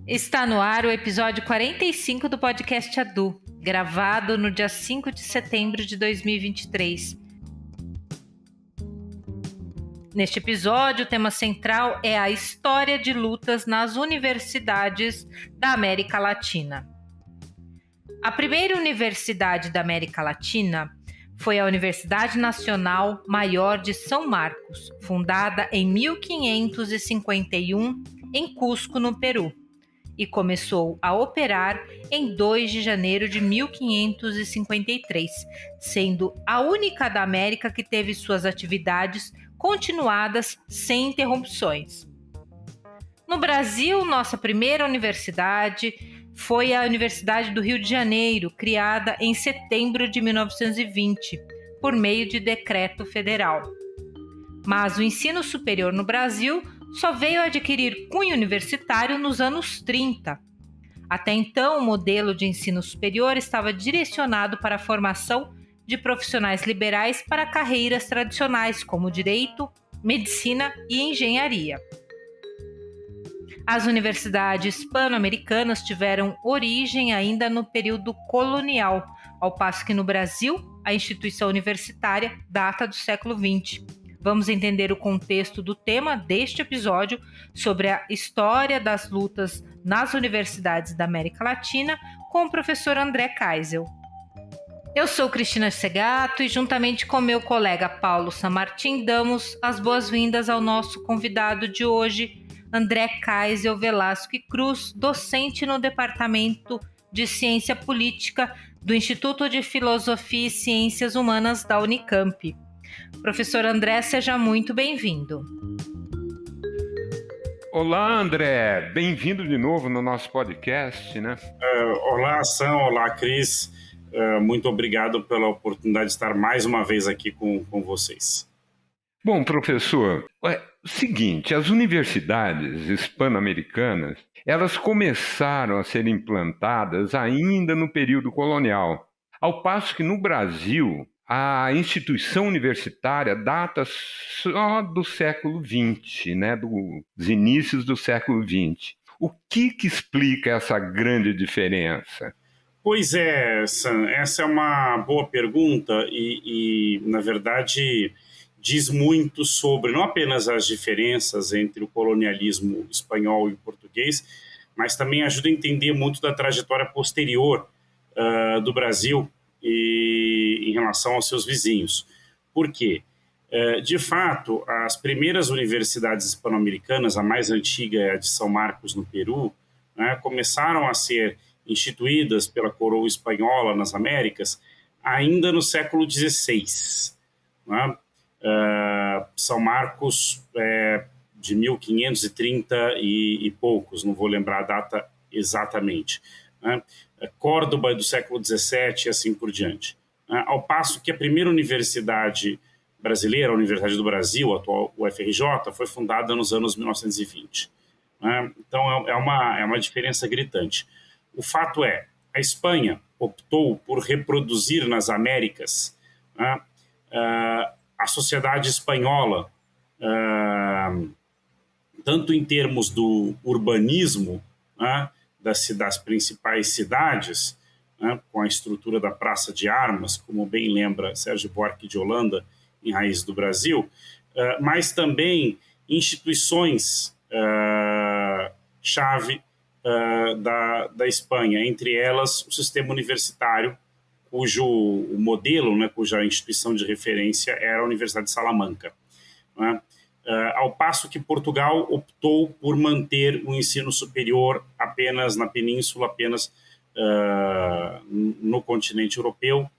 Está no ar o episódio 45 do podcast Adu, gravado no dia 5 de setembro de 2023. Neste episódio, o tema central é a história de lutas nas universidades da América Latina. A primeira universidade da América Latina foi a Universidade Nacional Maior de São Marcos, fundada em 1551 em Cusco, no Peru, e começou a operar em 2 de janeiro de 1553, sendo a única da América que teve suas atividades continuadas sem interrupções. No Brasil, nossa primeira universidade foi a Universidade do Rio de Janeiro, criada em setembro de 1920, por meio de decreto federal. Mas o ensino superior no Brasil só veio adquirir cunho universitário nos anos 30. Até então, o modelo de ensino superior estava direcionado para a formação de profissionais liberais para carreiras tradicionais como direito, medicina e engenharia. As universidades hispano-americanas tiveram origem ainda no período colonial, ao passo que no Brasil a instituição universitária data do século XX. Vamos entender o contexto do tema deste episódio sobre a história das lutas nas universidades da América Latina com o professor André Kaisel. Eu sou Cristina Segato e, juntamente com meu colega Paulo Samartim, damos as boas-vindas ao nosso convidado de hoje, André Kaisel Velasco Cruz, docente no Departamento de Ciência Política do Instituto de Filosofia e Ciências Humanas da Unicamp. Professor André, seja muito bem-vindo. Olá, André. Bem-vindo de novo no nosso podcast, né? Olá, Sam. Olá, Cris. Muito obrigado pela oportunidade de estar mais uma vez aqui com vocês. Bom, professor, seguinte, as universidades hispano-americanas, elas começaram a ser implantadas ainda no período colonial, ao passo que no Brasil a instituição universitária data só do século XX, né, dos inícios do século XX. O que explica essa grande diferença? Pois é, Sam, essa é uma boa pergunta e na verdade, diz muito sobre não apenas as diferenças entre o colonialismo espanhol e o português, mas também ajuda a entender muito da trajetória posterior do Brasil e em relação aos seus vizinhos. Por quê? De fato, as primeiras universidades hispano-americanas, a mais antiga é a de São Marcos, no Peru, né, começaram a ser instituídas pela coroa espanhola nas Américas ainda no século XVI. Né? São Marcos de 1530 e poucos, não vou lembrar a data exatamente. Né? Córdoba do século XVII e assim por diante. Ao passo que a primeira universidade brasileira, a Universidade do Brasil, a atual UFRJ, foi fundada nos anos 1920. Então é uma diferença gritante. O fato é, a Espanha optou por reproduzir nas Américas a sociedade espanhola, tanto em termos do urbanismo, das principais cidades, com a estrutura da Praça de Armas, como bem lembra Sérgio Buarque de Holanda, em Raízes do Brasil, mas também instituições chave da Espanha, entre elas o sistema universitário, cujo modelo, cuja instituição de referência era a Universidade de Salamanca. Ao passo que Portugal optou por manter o ensino superior apenas na península, apenas no continente europeu,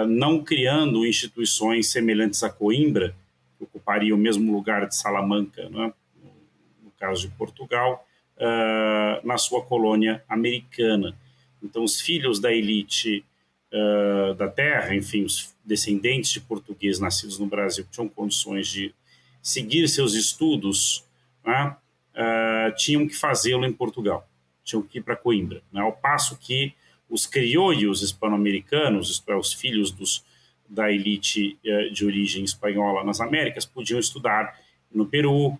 não criando instituições semelhantes a Coimbra, que ocuparia o mesmo lugar de Salamanca, no caso de Portugal, na sua colônia americana. Então, os filhos da elite da terra, enfim, os descendentes de portugueses nascidos no Brasil que tinham condições de seguir seus estudos, tinham que fazê-lo em Portugal, tinham que ir para Coimbra. Ao passo que os criollos hispano-americanos, isto é, os filhos da elite de origem espanhola nas Américas, podiam estudar no Peru,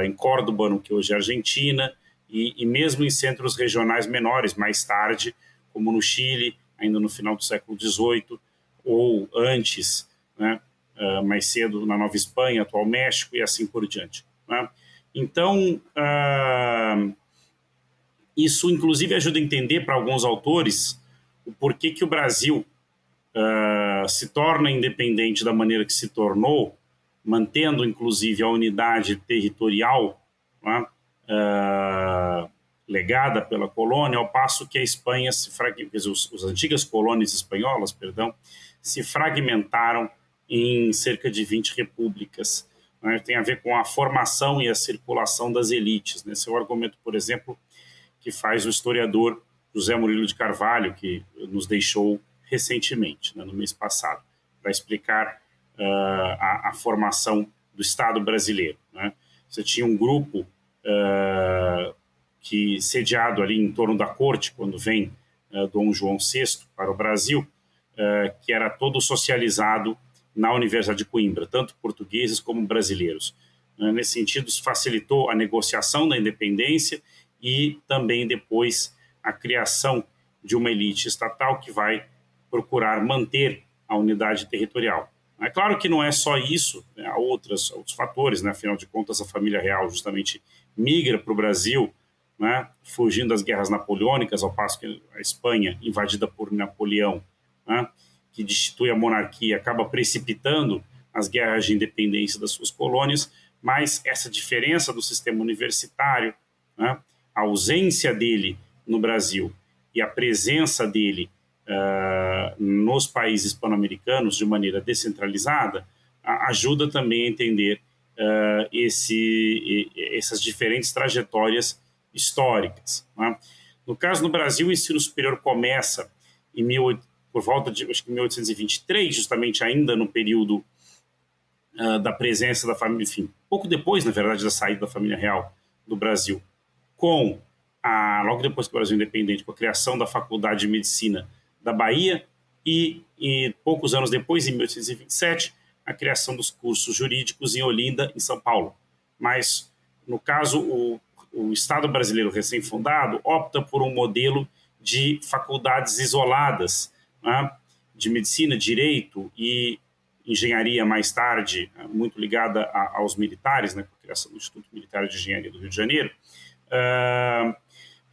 em Córdoba, no que hoje é Argentina, e mesmo em centros regionais menores, mais tarde, como no Chile, ainda no final do século XVIII, ou antes, né, mais cedo na Nova Espanha, atual México, e assim por diante. Né? Então, isso inclusive ajuda a entender para alguns autores o porquê que o Brasil se torna independente da maneira que se tornou, mantendo inclusive a unidade territorial, né, legada pela colônia, ao passo que a Espanha as antigas colônias espanholas, perdão, se fragmentaram em cerca de 20 repúblicas. Né? Tem a ver com a formação e a circulação das elites. Esse é o argumento, por exemplo, que faz o historiador José Murilo de Carvalho, que nos deixou recentemente, né, no mês passado, para explicar a formação do Estado brasileiro. Né? Você tinha um grupo que sediado ali em torno da corte, quando vem Dom João VI para o Brasil, que era todo socializado na Universidade de Coimbra, tanto portugueses como brasileiros. Nesse sentido, isso facilitou a negociação da independência e também depois a criação de uma elite estatal que vai procurar manter a unidade territorial. É claro que não é só isso, né? Há outros fatores, né? Afinal de contas, a família real justamente migra para o Brasil, né? Fugindo das guerras napoleônicas, ao passo que a Espanha, invadida por Napoleão, né? Que destitui a monarquia, acaba precipitando as guerras de independência das suas colônias, mas essa diferença do sistema universitário, né? A ausência dele no Brasil e a presença dele nos países hispano-americanos de maneira descentralizada ajuda também a entender essas diferentes trajetórias históricas. Né? No caso do Brasil, o ensino superior começa por volta de 1823, justamente ainda no período da presença da família, enfim, pouco depois, na verdade, da saída da família real do Brasil, logo depois que o Brasil é independente, com a criação da Faculdade de Medicina da Bahia e poucos anos depois, em 1827, a criação dos cursos jurídicos em Olinda, em São Paulo. Mas, no caso, o Estado brasileiro recém-fundado opta por um modelo de faculdades isoladas, né, de medicina, direito e engenharia mais tarde, muito ligada aos militares, né, com a criação do Instituto Militar de Engenharia do Rio de Janeiro,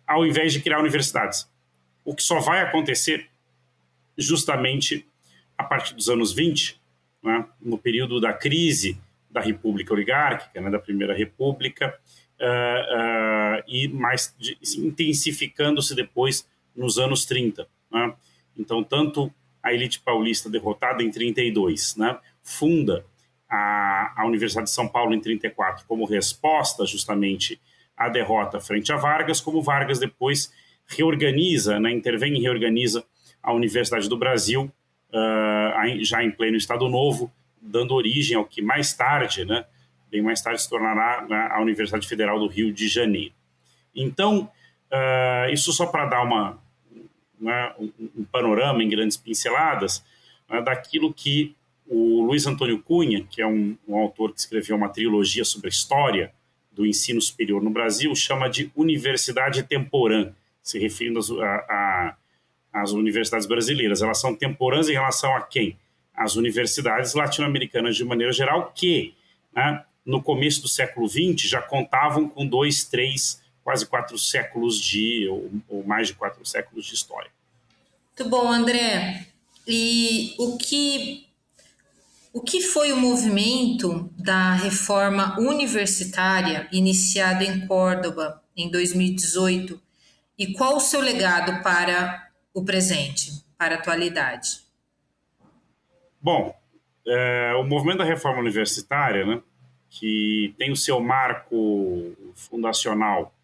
ao invés de criar universidades. O que só vai acontecer justamente a partir dos anos 20, né, no período da crise da República Oligárquica, né, da Primeira República, e mais intensificando-se depois nos anos 30. Né? Então, tanto a elite paulista derrotada em 32, né, funda a Universidade de São Paulo em 34 como resposta justamente à derrota frente a Vargas, como Vargas depois reorganiza, né, intervém e reorganiza a Universidade do Brasil, já em pleno Estado Novo, dando origem ao que mais tarde, né, bem mais tarde, se tornará, né, a Universidade Federal do Rio de Janeiro. Então, isso só para dar um panorama em grandes pinceladas, né, daquilo que o Luiz Antônio Cunha, que é um autor que escreveu uma trilogia sobre a história do ensino superior no Brasil, chama de universidade temporã, se referindo às universidades brasileiras. Elas são temporãs em relação a quem? As universidades latino-americanas, de maneira geral, que, né, no começo do século XX já contavam com 2, 3, quase 4 séculos ou mais de 4 séculos de história. Muito bom, André. E o que foi o movimento da reforma universitária iniciado em Córdoba em 2018 e qual o seu legado para o presente, para a atualidade? Bom, o movimento da reforma universitária, né, que tem o seu marco fundacional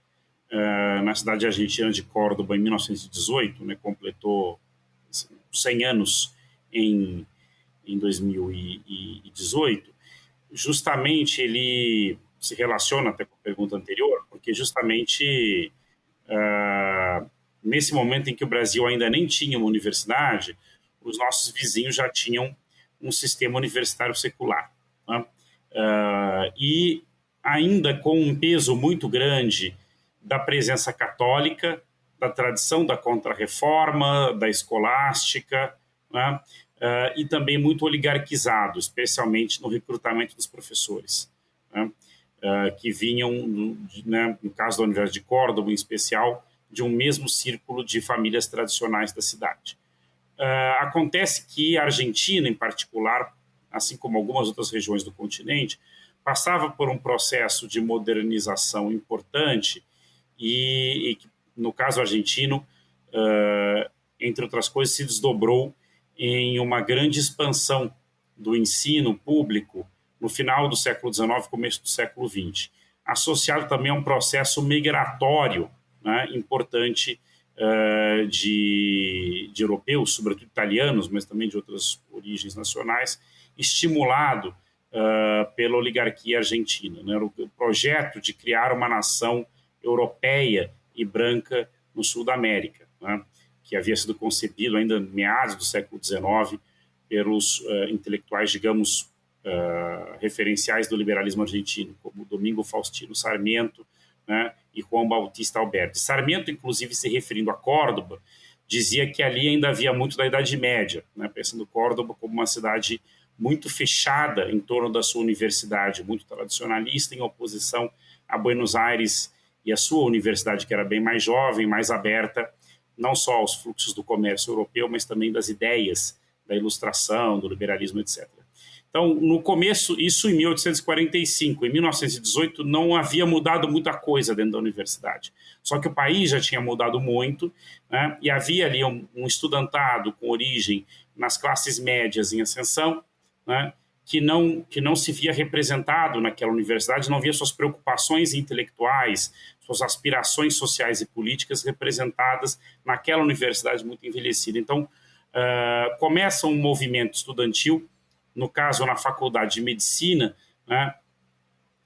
na cidade argentina de Córdoba em 1918, né, completou 100 anos em 2018, justamente ele se relaciona até com a pergunta anterior, porque justamente nesse momento em que o Brasil ainda nem tinha uma universidade, os nossos vizinhos já tinham um sistema universitário secular. Né? E ainda com um peso muito grande da presença católica, da tradição da Contra-Reforma, da escolástica, né? E também muito oligarquizado, especialmente no recrutamento dos professores, né? Que vinham, né, no caso da Universidade de Córdoba, em especial, de um mesmo círculo de famílias tradicionais da cidade. Acontece que a Argentina, em particular, assim como algumas outras regiões do continente, passava por um processo de modernização importante e no caso argentino, entre outras coisas, se desdobrou em uma grande expansão do ensino público no final do século XIX, começo do século XX, associado também a um processo migratório, né, importante de europeus, sobretudo italianos, mas também de outras origens nacionais, estimulado pela oligarquia argentina, né, o projeto de criar uma nação europeia e branca no sul da América, né, que havia sido concebido ainda em meados do século XIX pelos intelectuais, digamos, referenciais do liberalismo argentino, como Domingo Faustino Sarmiento, né, e Juan Bautista Alberdi. Sarmiento, inclusive, se referindo a Córdoba, dizia que ali ainda havia muito da Idade Média, né, pensando Córdoba como uma cidade muito fechada em torno da sua universidade, muito tradicionalista, em oposição a Buenos Aires e a sua universidade, que era bem mais jovem, mais aberta, não só aos fluxos do comércio europeu, mas também das ideias da ilustração, do liberalismo, etc. Então, no começo, isso em 1845, em 1918 não havia mudado muita coisa dentro da universidade. Só que o país já tinha mudado muito, né? E havia ali um estudantado com origem nas classes médias em ascensão, né? que não se via representado naquela universidade, não via suas preocupações intelectuais, suas aspirações sociais e políticas representadas naquela universidade muito envelhecida. Então, começa um movimento estudantil, no caso na Faculdade de Medicina, né,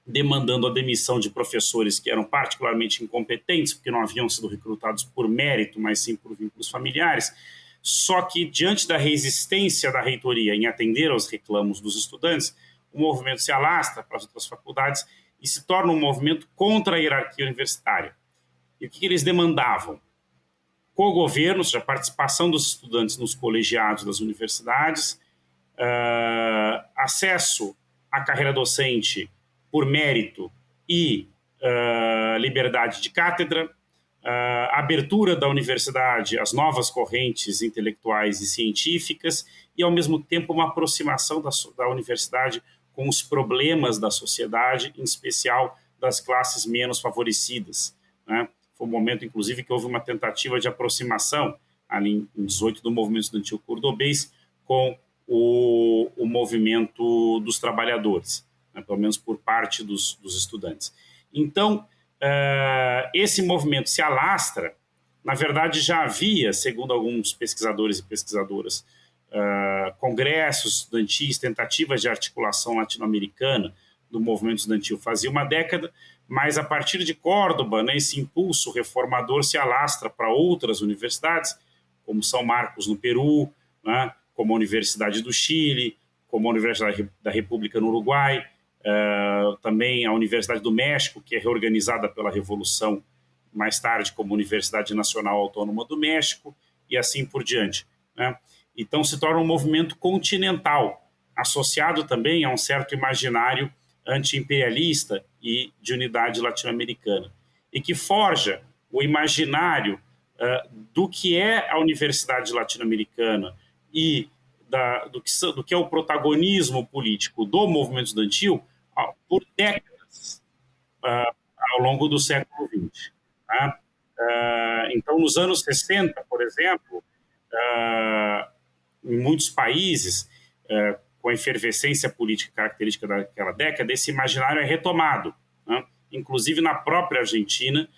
demandando a demissão de professores que eram particularmente incompetentes, porque não haviam sido recrutados por mérito, mas sim por vínculos familiares. Só que, diante da resistência da reitoria em atender aos reclamos dos estudantes, o movimento se alastra para as outras faculdades e se torna um movimento contra a hierarquia universitária. E o que eles demandavam? Co-governo, ou seja, a participação dos estudantes nos colegiados das universidades, acesso à carreira docente por mérito e liberdade de cátedra, abertura da universidade às novas correntes intelectuais e científicas e, ao mesmo tempo, uma aproximação da universidade com os problemas da sociedade, em especial das classes menos favorecidas, né? Foi um momento, inclusive, que houve uma tentativa de aproximação, ali em 18, do movimento estudantil cordobês com o movimento dos trabalhadores, né? Pelo menos por parte dos estudantes. Então, esse movimento se alastra. Na verdade, já havia, segundo alguns pesquisadores e pesquisadoras, congressos estudantis, tentativas de articulação latino-americana do movimento estudantil fazia uma década, mas a partir de Córdoba, né, esse impulso reformador se alastra para outras universidades, como São Marcos, no Peru, né, como a Universidade do Chile, como a Universidade da República no Uruguai, também a Universidade do México, que é reorganizada pela Revolução mais tarde como Universidade Nacional Autônoma do México, e assim por diante, né? Então se torna um movimento continental, associado também a um certo imaginário anti-imperialista e de unidade latino-americana, e que forja o imaginário do que é a universidade latino-americana e do que é o protagonismo político do movimento estudantil por décadas ao longo do século XX. Tá? Então, nos anos 60, por exemplo, em muitos países, com a efervescência política característica daquela década, esse imaginário é retomado, né? Inclusive na própria Argentina,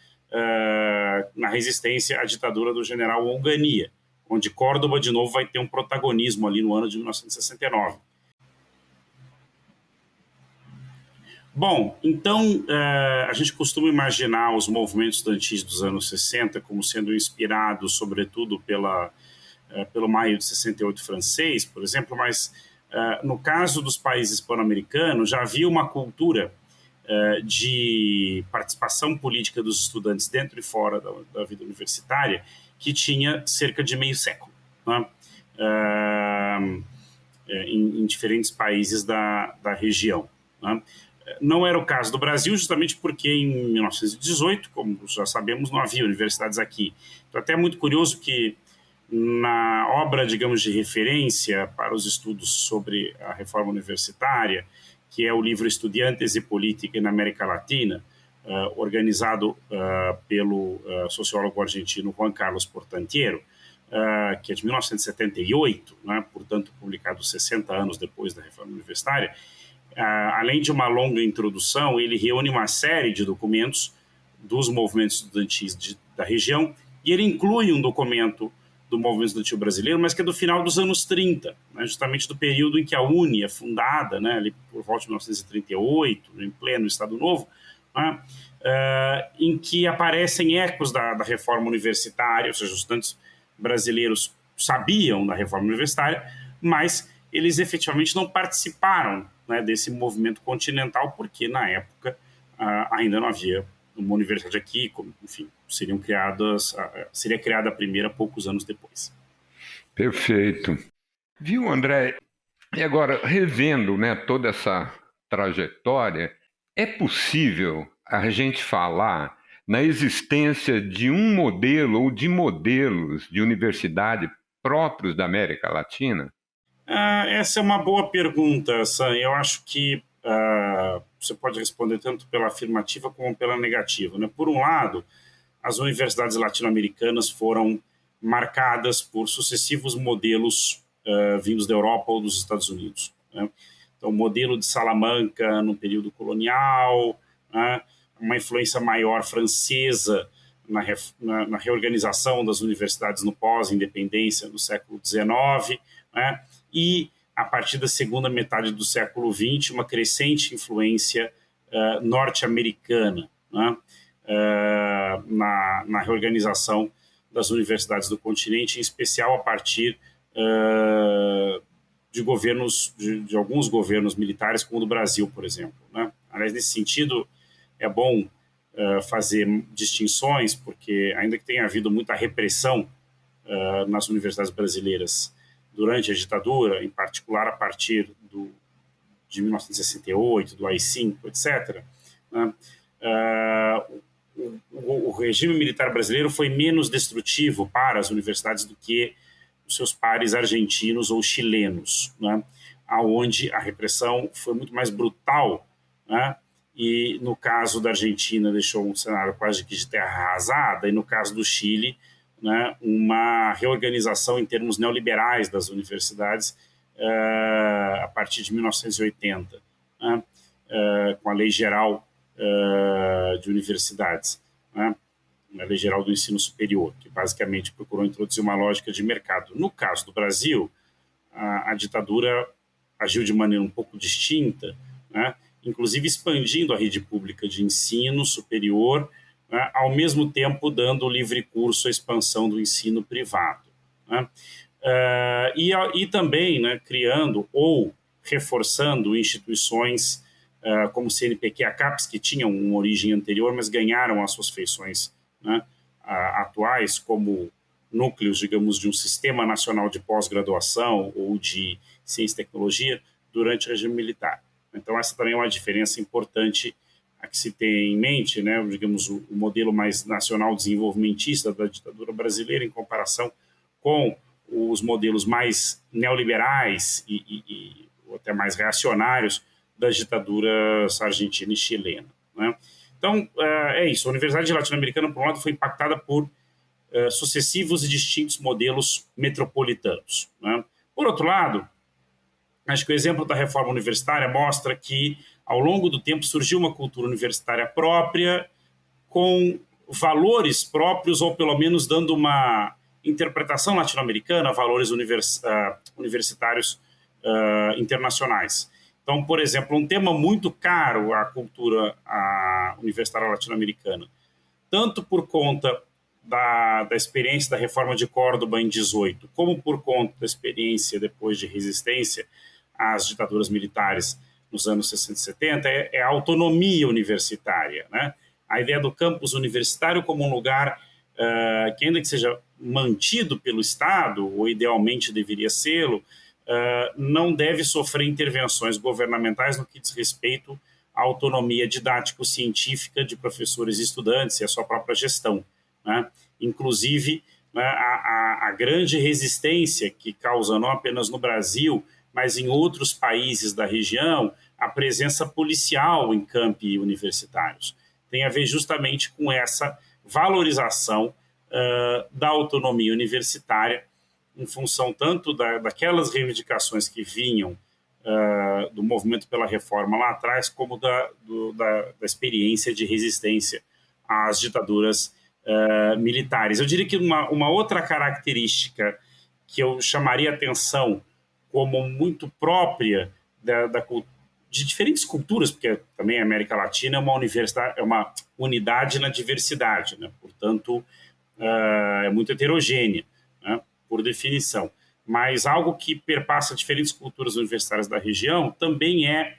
na resistência à ditadura do general Onganía, onde Córdoba, de novo, vai ter um protagonismo ali no ano de 1969. Bom, então, a gente costuma imaginar os movimentos estudantis dos anos 60 como sendo inspirados, sobretudo, pelo Maio de 68 francês, por exemplo, mas no caso dos países hispano-americanos já havia uma cultura de participação política dos estudantes dentro e fora da vida universitária que tinha cerca de meio século, né? Em diferentes países da região, né? Não era o caso do Brasil, justamente porque em 1918, como já sabemos, não havia universidades aqui. Então, até é muito curioso que na obra, digamos, de referência para os estudos sobre a reforma universitária, que é o livro Estudiantes e Política na América Latina, organizado pelo sociólogo argentino Juan Carlos Portantiero, que é de 1978, né, portanto publicado 60 anos depois da reforma universitária. Além de uma longa introdução, ele reúne uma série de documentos dos movimentos estudantis da região, e ele inclui um documento do movimento estudantil brasileiro, mas que é do final dos anos 30, né, justamente do período em que a UNE é fundada, né, ali por volta de 1938, em pleno Estado Novo, né, em que aparecem ecos da reforma universitária, ou seja, os estudantes brasileiros sabiam da reforma universitária, mas eles efetivamente não participaram, né, desse movimento continental, porque na época ainda não havia uma universidade aqui, enfim, seria criada a primeira poucos anos depois. Perfeito. Viu, André? E agora, revendo, né, toda essa trajetória, é possível a gente falar na existência de um modelo ou de modelos de universidade próprios da América Latina? Essa é uma boa pergunta, Sam. Eu acho que você pode responder tanto pela afirmativa como pela negativa, né? Por um lado, as universidades latino-americanas foram marcadas por sucessivos modelos vindos da Europa ou dos Estados Unidos, né? Então, o modelo de Salamanca no período colonial, né? Uma influência maior francesa na reorganização das universidades no pós-independência no século XIX, né? E, a partir da segunda metade do século XX, uma crescente influência norte-americana, né? Na reorganização das universidades do continente, em especial a partir de alguns governos militares, como o do Brasil, por exemplo, né? Aliás, nesse sentido, é bom fazer distinções, porque ainda que tenha havido muita repressão nas universidades brasileiras durante a ditadura, em particular a partir de 1968, do AI-5, etc., né, o regime militar brasileiro foi menos destrutivo para as universidades do que os seus pares argentinos ou chilenos, né, onde a repressão foi muito mais brutal, né, e no caso da Argentina deixou um cenário quase que de terra arrasada, e no caso do Chile, né, uma reorganização em termos neoliberais das universidades a partir de 1980, né, com a Lei Geral de Universidades, né, a Lei Geral do Ensino Superior, que basicamente procurou introduzir uma lógica de mercado. No caso do Brasil, a ditadura agiu de maneira um pouco distinta, né, inclusive expandindo a rede pública de ensino superior, né, ao mesmo tempo dando livre curso à expansão do ensino privado, né? E também, né, criando ou reforçando instituições como o CNPq e a CAPES, que tinham uma origem anterior, mas ganharam as suas feições, né, atuais, como núcleos, digamos, de um sistema nacional de pós-graduação ou de ciência e tecnologia durante o regime militar. Então, essa também é uma diferença importante a que se tem em mente, né, digamos, o modelo mais nacional desenvolvimentista da ditadura brasileira em comparação com os modelos mais neoliberais ou até mais reacionários das ditaduras argentina e chilena, né? Então, é isso. A Universidade Latino-Americana, por um lado, foi impactada por sucessivos e distintos modelos metropolitanos, né? Por outro lado, acho que o exemplo da reforma universitária mostra que, ao longo do tempo, surgiu uma cultura universitária própria, com valores próprios, ou pelo menos dando uma interpretação latino-americana a valores universitários internacionais. Então, por exemplo, um tema muito caro à cultura universitária latino-americana, tanto por conta da experiência da reforma de Córdoba em 18, como por conta da experiência depois de resistência às ditaduras militares nos anos 60 e 70, é a autonomia universitária, né? A ideia do campus universitário como um lugar que, ainda que seja mantido pelo Estado, ou idealmente deveria sê-lo, não deve sofrer intervenções governamentais no que diz respeito à autonomia didático-científica de professores e estudantes e a sua própria gestão, né? Inclusive, né, a grande resistência que causa, não apenas no Brasil, mas em outros países da região, a presença policial em campi universitários. Tem a ver justamente com essa valorização da autonomia universitária, em função tanto daquelas reivindicações que vinham do movimento pela reforma lá atrás, como da experiência de resistência às ditaduras militares. Eu diria que uma outra característica que eu chamaria atenção como muito própria de diferentes culturas, porque também a América Latina é uma unidade na diversidade, né? Portanto, é muito heterogênea, né? Por definição. Mas algo que perpassa diferentes culturas universitárias da região também é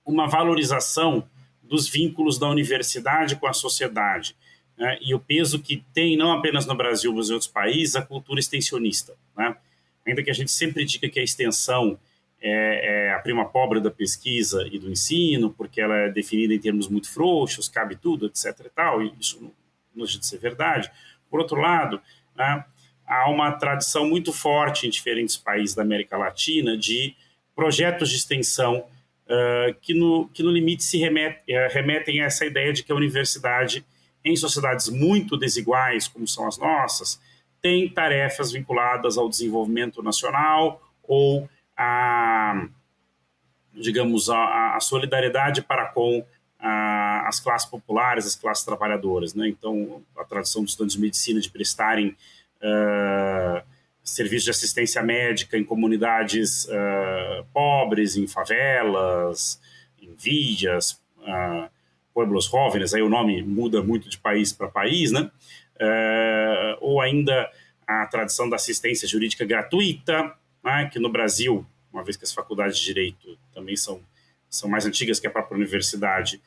uma valorização dos vínculos da universidade com a sociedade, né? E o peso que tem, não apenas no Brasil, mas em outros países, a cultura extensionista, né? Ainda que a gente sempre diga que a extensão é a prima pobre da pesquisa e do ensino, porque ela é definida em termos muito frouxos, cabe tudo, etc. e tal, e isso não deixa de ser verdade. Por outro lado, né, há uma tradição muito forte em diferentes países da América Latina de projetos de extensão que no limite se remetem a essa ideia de que a universidade, em sociedades muito desiguais, como são as nossas, tem tarefas vinculadas ao desenvolvimento nacional ou digamos, a solidariedade para com as classes populares, as classes trabalhadoras, né? Então, a tradição dos estudantes de medicina de prestarem serviços de assistência médica em comunidades pobres, em favelas, em villas, pueblos jóvenes, aí o nome muda muito de país para país, né? Ou ainda a tradição da assistência jurídica gratuita, né? Que no Brasil, uma vez que as faculdades de Direito também são mais antigas que a própria universidade,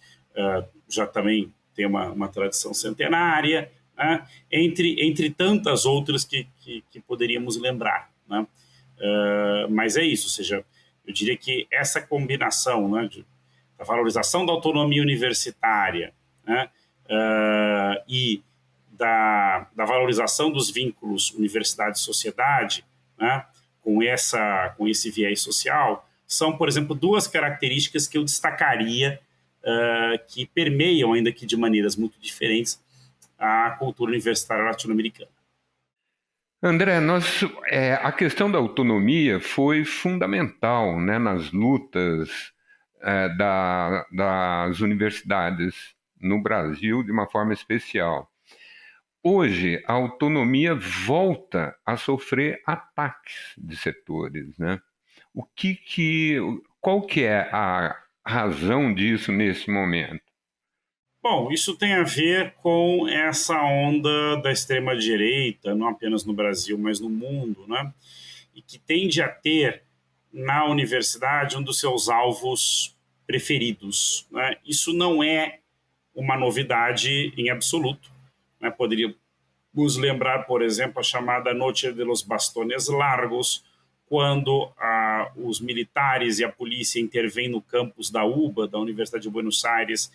já também tem uma tradição centenária, né? Entre tantas outras que poderíamos lembrar, né? Mas é isso, ou seja, eu diria que essa combinação, né, da valorização da autonomia universitária, né, e da valorização dos vínculos universidade-sociedade, né, com esse viés social, são, por exemplo, duas características que eu destacaria que permeiam, ainda que de maneiras muito diferentes, a cultura universitária latino-americana. André, a questão da autonomia foi fundamental, né, nas lutas das universidades no Brasil, de uma forma especial. Hoje, a autonomia volta a sofrer ataques de setores, né? Qual que é a razão disso nesse momento? Bom, isso tem a ver com essa onda da extrema-direita, não apenas no Brasil, mas no mundo, né? E que tende a ter na universidade um dos seus alvos preferidos, né? Isso não é uma novidade em absoluto, né? Poderíamos lembrar, por exemplo, a chamada Noche de los Bastones Largos, quando os militares e a polícia intervêm no campus da UBA, da Universidade de Buenos Aires,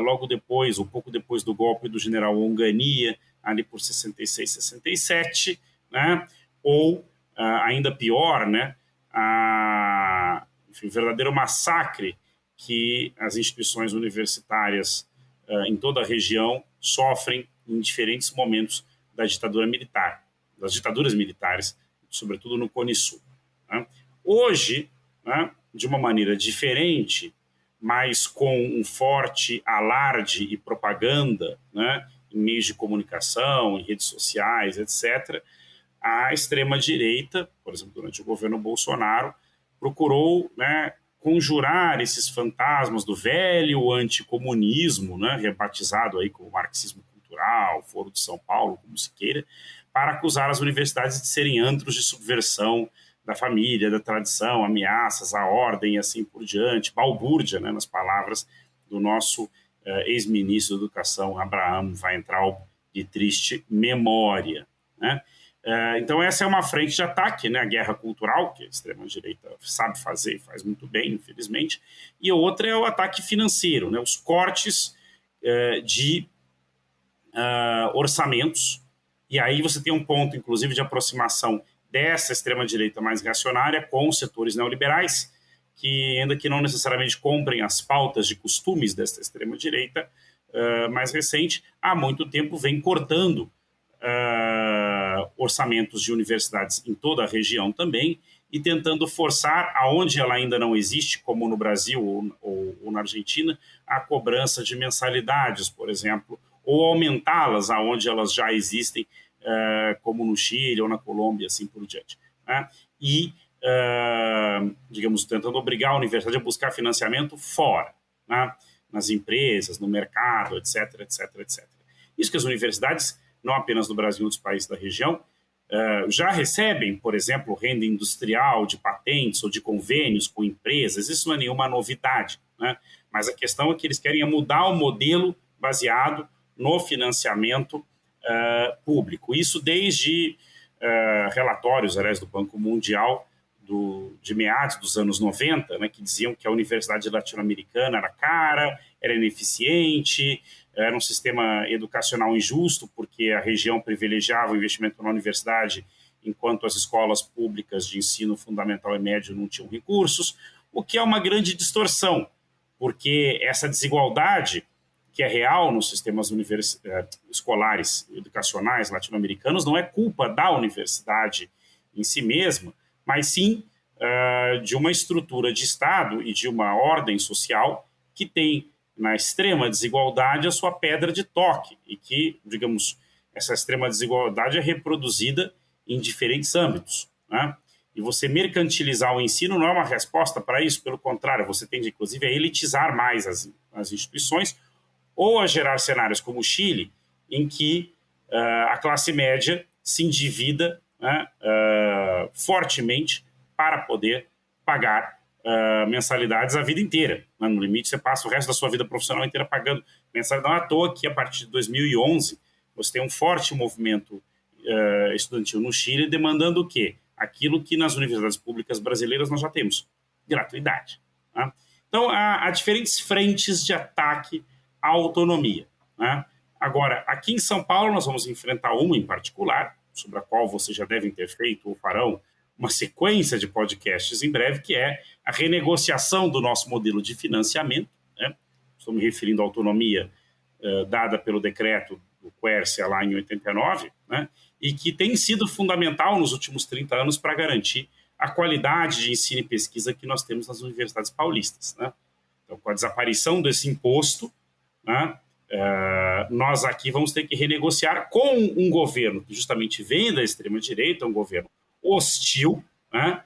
logo depois, ou pouco depois do golpe do general Onganía, ali por 66, 67, né? Ou, ainda pior, né? Enfim, o verdadeiro massacre que as instituições universitárias em toda a região sofrem em diferentes momentos da ditadura militar, das ditaduras militares, sobretudo no Cone Sul, né? Hoje, né, de uma maneira diferente, mas com um forte alarde e propaganda, né, em meios de comunicação, em redes sociais, etc., a extrema-direita, por exemplo, durante o governo Bolsonaro, procurou, né, conjurar esses fantasmas do velho anticomunismo, né, rebatizado aí como marxismo cultural, Foro de São Paulo, como se queira, para acusar as universidades de serem antros de subversão, da família, da tradição, ameaças à ordem e assim por diante, balbúrdia, né, nas palavras do nosso ex-ministro da Educação, Abraham Weintraub, de triste memória. Né? Então essa é uma frente de ataque, né, a guerra cultural, que a extrema-direita sabe fazer e faz muito bem, infelizmente, e a outra é o ataque financeiro, né, os cortes de orçamentos, e aí você tem um ponto, inclusive, de aproximação dessa extrema-direita mais reacionária com os setores neoliberais, que, ainda que não necessariamente comprem as pautas de costumes dessa extrema-direita mais recente, há muito tempo vem cortando orçamentos de universidades em toda a região também e tentando forçar, aonde ela ainda não existe, como no Brasil ou na Argentina, a cobrança de mensalidades, por exemplo, ou aumentá-las aonde elas já existem, como no Chile ou na Colômbia, assim por diante. Né? E, digamos, tentando obrigar a universidade a buscar financiamento fora, né? Nas empresas, no mercado, etc, etc, etc. Isso que as universidades, não apenas no Brasil e em outros países da região, já recebem, por exemplo, renda industrial de patentes ou de convênios com empresas, isso não é nenhuma novidade, né? Mas a questão é que eles querem mudar o modelo baseado no financiamento público. Isso desde relatórios, aliás, do Banco Mundial de meados dos anos 90, né, que diziam que a universidade latino-americana era cara, era ineficiente, era um sistema educacional injusto, porque a região privilegiava o investimento na universidade, enquanto as escolas públicas de ensino fundamental e médio não tinham recursos, o que é uma grande distorção, porque essa desigualdade que é real nos sistemas escolares educacionais latino-americanos não é culpa da universidade em si mesma, mas sim de uma estrutura de Estado e de uma ordem social que tem na extrema desigualdade a sua pedra de toque e que, digamos, essa extrema desigualdade é reproduzida em diferentes âmbitos, né? E você mercantilizar o ensino não é uma resposta para isso, pelo contrário, você tende, inclusive, a elitizar mais as instituições ou a gerar cenários como o Chile, em que a classe média se endivida, né, fortemente para poder pagar mensalidades a vida inteira. Né? No limite, você passa o resto da sua vida profissional inteira pagando mensalidade. Não é à toa que, a partir de 2011, você tem um forte movimento estudantil no Chile demandando o quê? Aquilo que nas universidades públicas brasileiras nós já temos, gratuidade. Né? Então, há diferentes frentes de ataque à autonomia. Né? Agora, aqui em São Paulo, nós vamos enfrentar uma em particular, sobre a qual vocês já devem ter feito ou farão uma sequência de podcasts em breve, que é a renegociação do nosso modelo de financiamento. Né? Estou me referindo à autonomia dada pelo decreto do Quércia lá em 89, né? E que tem sido fundamental nos últimos 30 anos para garantir a qualidade de ensino e pesquisa que nós temos nas universidades paulistas. Né? Então, com a desaparição desse imposto, né, nós aqui vamos ter que renegociar com um governo que justamente vem da extrema-direita, um governo hostil, né,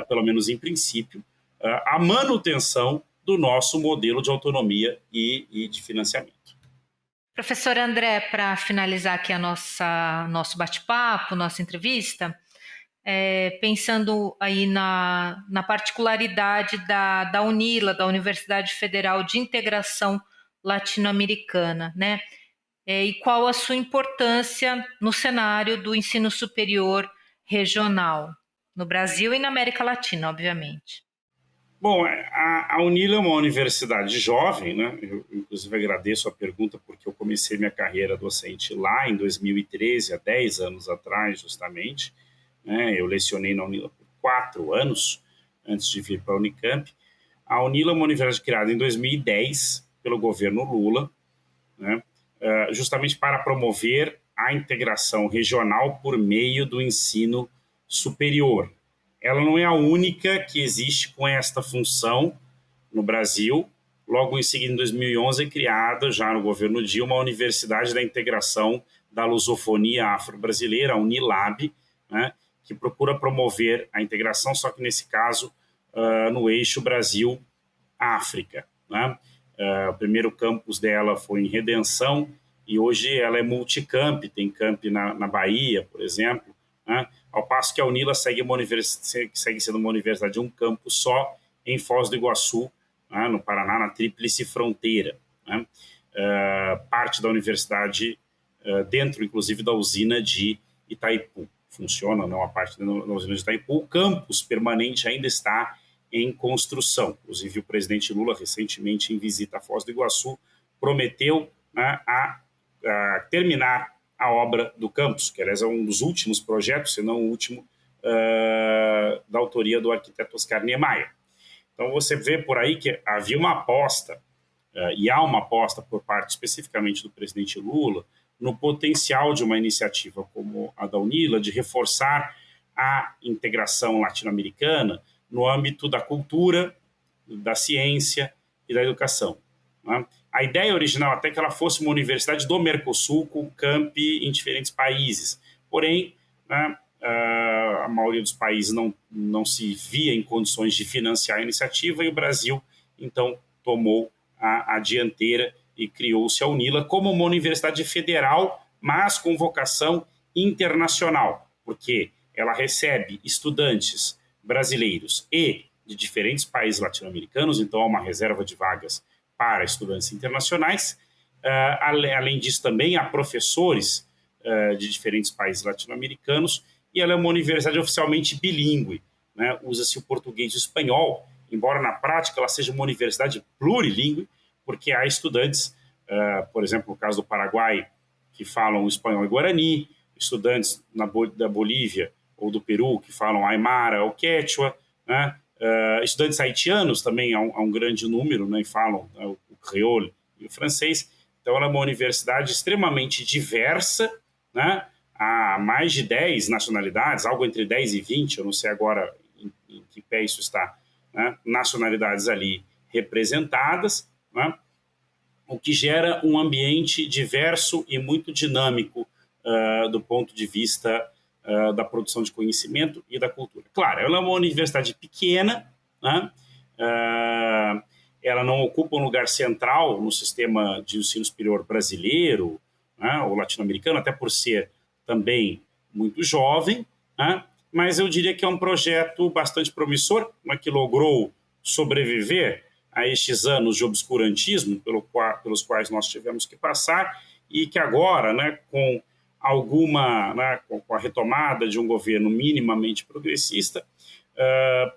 pelo menos em princípio, a manutenção do nosso modelo de autonomia e de financiamento. Professor André, para finalizar aqui nosso bate-papo, nossa entrevista, pensando aí na particularidade da UNILA, da Universidade Federal de Integração Latino-Americana, né? E qual a sua importância no cenário do ensino superior regional, no Brasil e na América Latina, obviamente. Bom, a UNILA é uma universidade jovem, né? Eu, inclusive, agradeço a pergunta porque eu comecei minha carreira docente lá em 2013, há 10 anos atrás, justamente. Né? Eu lecionei na UNILA por 4 anos, antes de vir para a Unicamp. A UNILA é uma universidade criada em 2010 pelo governo Lula, né? Justamente para promover a integração regional por meio do ensino superior. Ela não é a única que existe com esta função no Brasil. Logo em seguida, em 2011, é criada, já no governo Dilma, a Universidade da Integração da Lusofonia Afro-Brasileira, a Unilab, né, que procura promover a integração, só que nesse caso no eixo Brasil-África. Né? O primeiro campus dela foi em Redenção e hoje ela é multicamp, tem camp na Bahia, por exemplo, né? Ao passo que a UNILA segue sendo uma universidade de um campus só em Foz do Iguaçu, né, no Paraná, na Tríplice Fronteira, né? Parte da universidade dentro, inclusive, da usina de Itaipu. Funciona, não, a parte da usina de Itaipu. O campus permanente ainda está em construção. Inclusive, o presidente Lula, recentemente, em visita a Foz do Iguaçu, prometeu, né, a terminar a obra do campus, que, aliás, é um dos últimos projetos, se não o último, da autoria do arquiteto Oscar Niemeyer. Então, você vê por aí que havia uma aposta, e há uma aposta por parte especificamente do presidente Lula, no potencial de uma iniciativa como a da UNILA de reforçar a integração latino-americana no âmbito da cultura, da ciência e da educação, né? A ideia original até que ela fosse uma universidade do Mercosul com campi em diferentes países. Porém, né, a maioria dos países não se via em condições de financiar a iniciativa e o Brasil, então, tomou a dianteira e criou-se a UNILA como uma universidade federal, mas com vocação internacional, porque ela recebe estudantes brasileiros e de diferentes países latino-americanos, então há uma reserva de vagas para estudantes internacionais. Além disso, também há professores de diferentes países latino-americanos, e ela é uma universidade oficialmente bilíngue, né? Usa-se o português e o espanhol, embora na prática ela seja uma universidade plurilíngue, porque há estudantes, por exemplo, no caso do Paraguai, que falam espanhol e guarani, estudantes da Bolívia ou do Peru que falam aimara ou quechua, né? Estudantes haitianos também há um grande número, né, e falam, né, o creole e o francês. Então, ela é uma universidade extremamente diversa, né? Há mais de 10 nacionalidades, algo entre 10 e 20, eu não sei agora em que pé isso está, né? Nacionalidades ali representadas, né? O que gera um ambiente diverso e muito dinâmico do ponto de vista da produção de conhecimento e da cultura. Claro, ela é uma universidade pequena, né? Ela não ocupa um lugar central no sistema de ensino superior brasileiro, né, ou latino-americano, até por ser também muito jovem, né? Mas eu diria que é um projeto bastante promissor, né, que logrou sobreviver a estes anos de obscurantismo pelos quais nós tivemos que passar, e que agora, né, com a retomada de um governo minimamente progressista,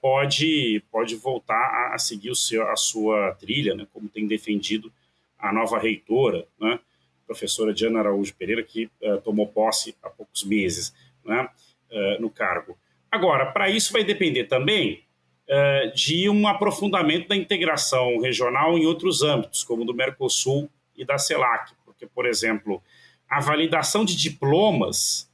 pode voltar a seguir a sua trilha, né, como tem defendido a nova reitora, né, professora Diana Araújo Pereira, que tomou posse há poucos meses, né, no cargo. Agora, para isso vai depender também de um aprofundamento da integração regional em outros âmbitos, como do Mercosul e da CELAC, porque, por exemplo, a validação de diplomas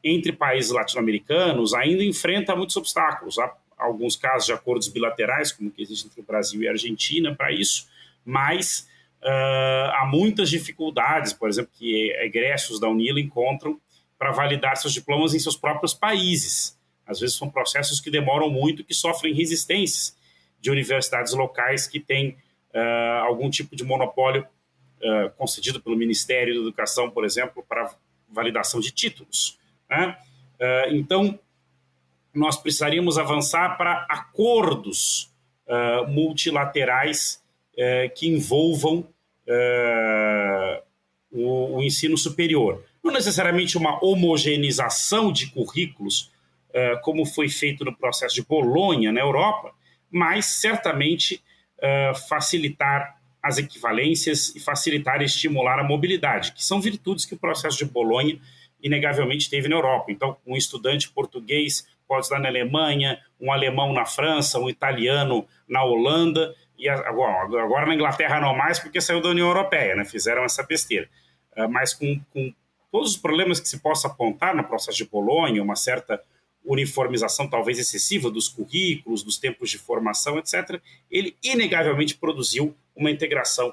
entre países latino-americanos ainda enfrenta muitos obstáculos. Há alguns casos de acordos bilaterais, como que existe entre o Brasil e a Argentina para isso, mas há muitas dificuldades, por exemplo, que egressos da UNILA encontram para validar seus diplomas em seus próprios países. Às vezes são processos que demoram muito, que sofrem resistências de universidades locais que têm algum tipo de monopólio concedido pelo Ministério da Educação, por exemplo, para validação de títulos, né? Então, nós precisaríamos avançar para acordos multilaterais que envolvam o ensino superior. Não necessariamente uma homogeneização de currículos, como foi feito no processo de Bolonha na Europa, mas certamente facilitar as equivalências e facilitar e estimular a mobilidade, que são virtudes que o processo de Bolonha inegavelmente teve na Europa. Então, um estudante português pode estudar na Alemanha, um alemão na França, um italiano na Holanda, e agora na Inglaterra não mais, porque saiu da União Europeia, né? Fizeram essa besteira. Mas com todos os problemas que se possa apontar no processo de Bolonha, uma certa uniformização talvez excessiva dos currículos, dos tempos de formação, etc., ele inegavelmente produziu uma integração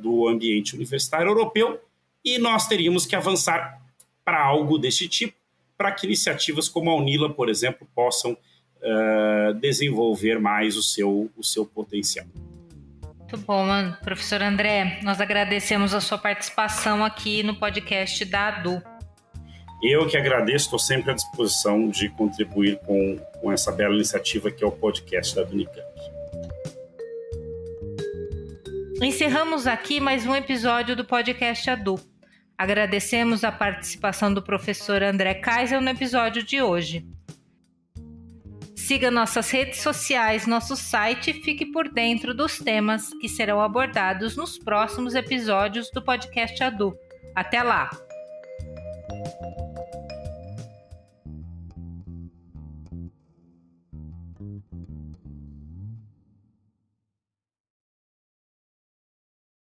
do ambiente universitário europeu, e nós teríamos que avançar para algo desse tipo, para que iniciativas como a UNILA, por exemplo, possam desenvolver mais o seu potencial. Muito bom, professor André. Nós agradecemos a sua participação aqui no podcast da ADU. Eu que agradeço, estou sempre à disposição de contribuir com essa bela iniciativa que é o podcast da Unicamp. Encerramos aqui mais um episódio do podcast ADU. Agradecemos a participação do professor André Kaisel no episódio de hoje. Siga nossas redes sociais, nosso site e fique por dentro dos temas que serão abordados nos próximos episódios do podcast ADU. Até lá!